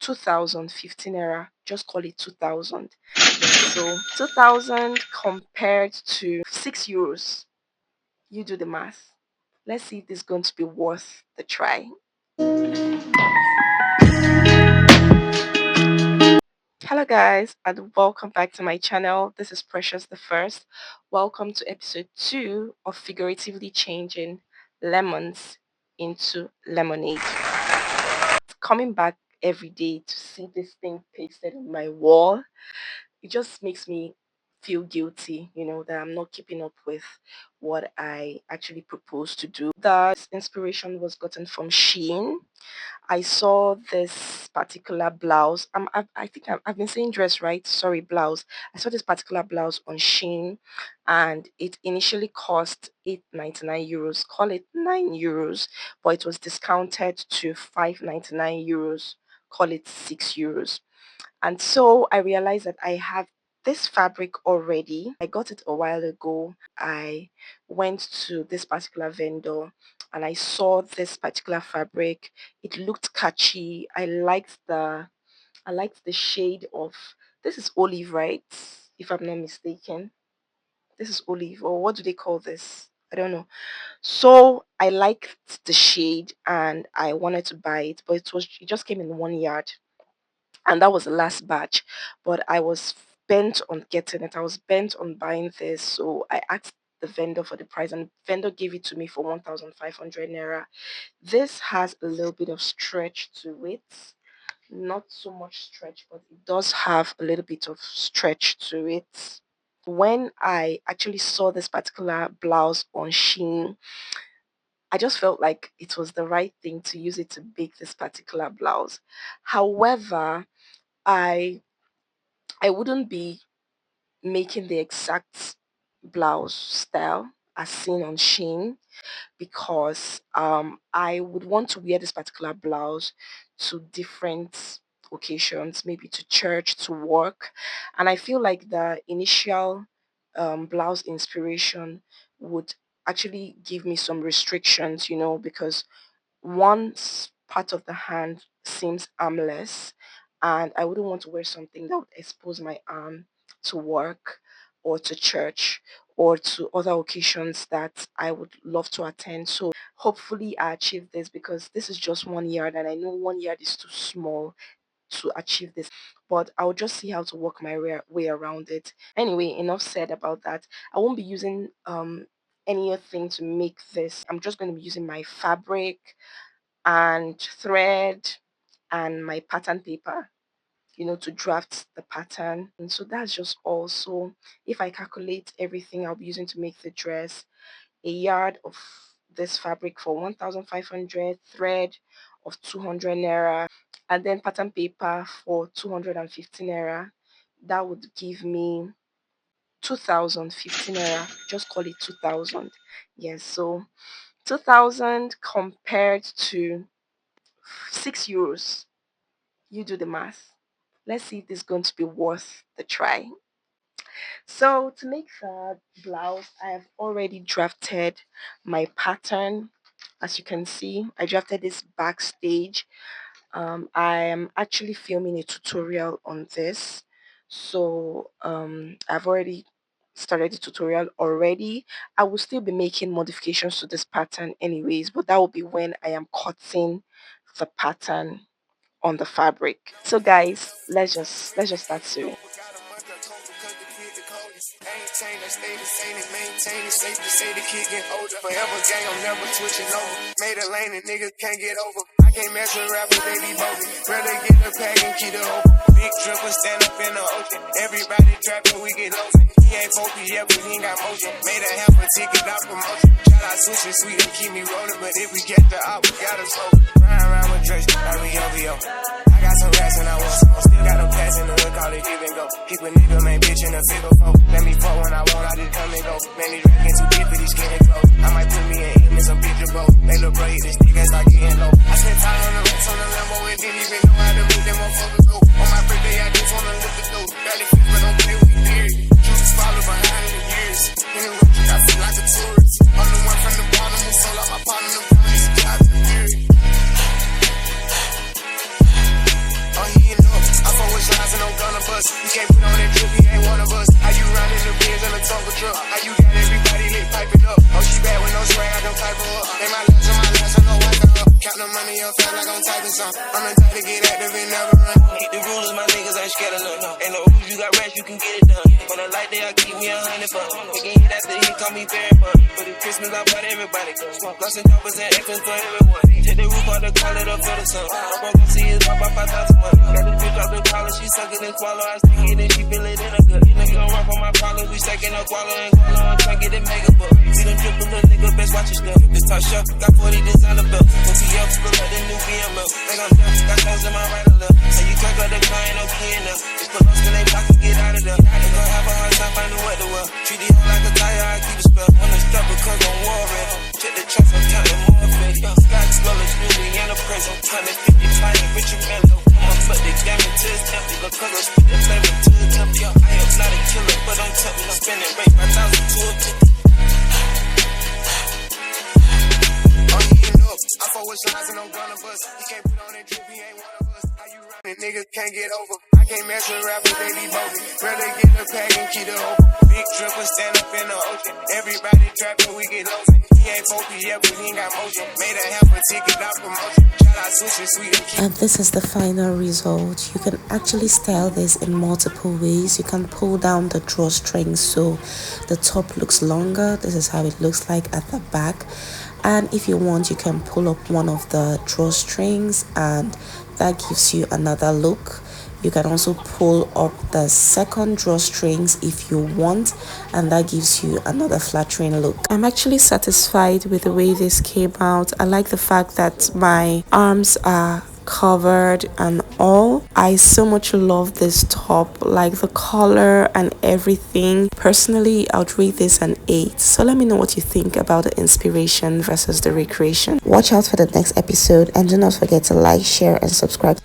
2015 era. Just call it 2000. Yes, so 2000 compared to €6. You do the math. Let's see if this is going to be worth the try. Hello guys and welcome back to my channel. This is Precious the First. Welcome to episode 2 of figuratively changing lemons into lemonade. Coming back every day to see this thing pasted on my wall, it just makes me feel guilty, that I'm not keeping up with what I actually proposed to do. That inspiration was gotten from Shein. I saw this particular blouse. I think I've been saying dress, right? Sorry, blouse. I saw this particular blouse on Shein, and it initially cost €8.99. Call it €9, but it was discounted to €5.99. Call it €6. And so I realized that I have this fabric already. I got it a while ago. I went to this particular vendor and I saw this particular fabric. It looked catchy. I liked the shade of, this is olive, right? If I'm not mistaken. This is olive, or what do they call this? I don't know. So I liked the shade and I wanted to buy it, but it just came in 1 yard, and that was the last batch. But I was bent on getting it. I was bent on buying this, so I asked the vendor for the price, and the vendor gave it to me for 1,500 naira. This has a little bit of stretch to it, not so much stretch, but it does have a little bit of stretch to it. When I actually saw this particular blouse on Shein, I just felt like it was the right thing to use it to bake this particular blouse. However, I I wouldn't be making the exact blouse style as seen on Shein, because I would want to wear this particular blouse to different occasions, maybe to church, to work, and I feel like the initial blouse inspiration would actually give me some restrictions, because part of the hand seems armless, and I wouldn't want to wear something that would expose my arm to work or to church or to other occasions that I would love to attend. So hopefully I achieve this, because this is just 1 yard and I know 1 yard is too small to achieve this, but I'll just see how to work my way around it. Anyway, enough said about that. I won't be using anything to make this. I'm just going to be using my fabric and thread and my pattern paper, to draft the pattern. And so that's just all. So if I calculate everything I'll be using to make the dress, a yard of this fabric for 1,500, thread of 200 naira, and then pattern paper for 250 naira, that would give me 2015 naira. Just call it 2000. Yes, so 2000 compared to €6. You do the math. Let's see if this is going to be worth the try. So to make the blouse, I have already drafted my pattern. As you can see, I drafted this backstage. I am actually filming a tutorial on this. So I've already started the tutorial already. I will still be making modifications to this pattern anyways, but that will be when I am cutting the pattern on the fabric. So guys, let's just start sewing. Maintain it, safe to say the kid get older. Forever gang, I'm never switching over. Made a lane and niggas can't get over. I can't mess with rappers, they be bogus. Rather get the pack and keep it open. Big dripper stand up in the ocean. Everybody trapping, we get low. He ain't focused yet, but he ain't got motion. Made a half a ticket, not promotion. Shout out switching sweet and keep me rolling. But if we get the op, we gotta slow. Ride around with Drake, like we OVO. I got some rats and I want some. Still got them pass in the whip, call it give and go. Keep a nigga, man, bitch in a figure four. Let me fuck when I want, I just come and go. Man, these rats too deep for these skinny clothes. I might put me in eating some picture bro. They look bro, hit this nigga and start getting low. I spent time on the rats on the Lambo and didn't even know how to move them motherfuckers go. On my birthday, I just wanna lift the dough. Barely fit, but don't play with me, period. Juice follow behind in the years. In the road, I feel like a tourist. I'm the one from the bottom who sold out my partner. The one is a job, period. Oh, he us. You can't put on that drip, he ain't one of us. How you riding the Benz in a Tonka truck? How you got everybody lit piping up? Oh, she bad with no swag, I don't pipe her up. They my last on my last, I know wipe her up. Count the money up fast like I'm typing some. I'm the type to get active and never run. Keep the rulers, my niggas ain't scared of none. Ain't no rules, you got rats, you can get it done. On a light day, I keep me 100 bucks. We can hit after he call me very much. For the Christmas, I bought everybody. Plus and choppers and extras for everyone. Take the roof out the collar, the for the sun. I'm broke, see his pop by 5,000 money. Got this bitch off the collar, she suckin' and swallow. I stick it and she feel it in her gut. Nigga don't run from my problems, we stacking up wallow and swallow. I'm trying to get it mega book. See them triple little nigga, best watch your step. This top shelf, got 40 designer belt. Go TF, split up the new BML. They gon' dump, got clothes in my right or left. And you crack up the car, ain't no key in there. Just put us in they block and get out of there. They gon' have a hard time finding what to wear. Treat the hoe like a tire, I keep it spell. Wanna stop because I'm worried. Check the tracks, I'm counting more fake. Sky Explorer, Julie, and a present. 150 flying, Richard Mello. I'ma put the game into his empty. Because I spit the flavor to his empty. I am not a killer, but don't tell me I'm spending rate 5,000 to a 50. I fuck with shots and I'm gonna bust. He can't put on that drip, he ain't one of us. How you running, niggas can't get over. I can't mess with rappers, they be bogus. Rather get the pack and keep it open. Big tripper stand up in the ocean. Everybody trapping, we get low. He ain't focused yet, but he ain't got motion. Made a half a ticket, not promotion. Shout out Sushi, sweet and cute. And this is the final result. You can actually style this in multiple ways. You can pull down the drawstrings so the top looks longer. This is how it looks like at the back. And if you want, you can pull up one of the drawstrings and that gives you another look. You can also pull up the second drawstrings if you want, and that gives you another flattering look. I'm actually satisfied with the way this came out. I like the fact that my arms are covered and all. I so much love this top, like the color and everything. Personally, I would rate this an 8. So let me know what you think about the inspiration versus the recreation. Watch out for the next episode and do not forget to like, share and subscribe.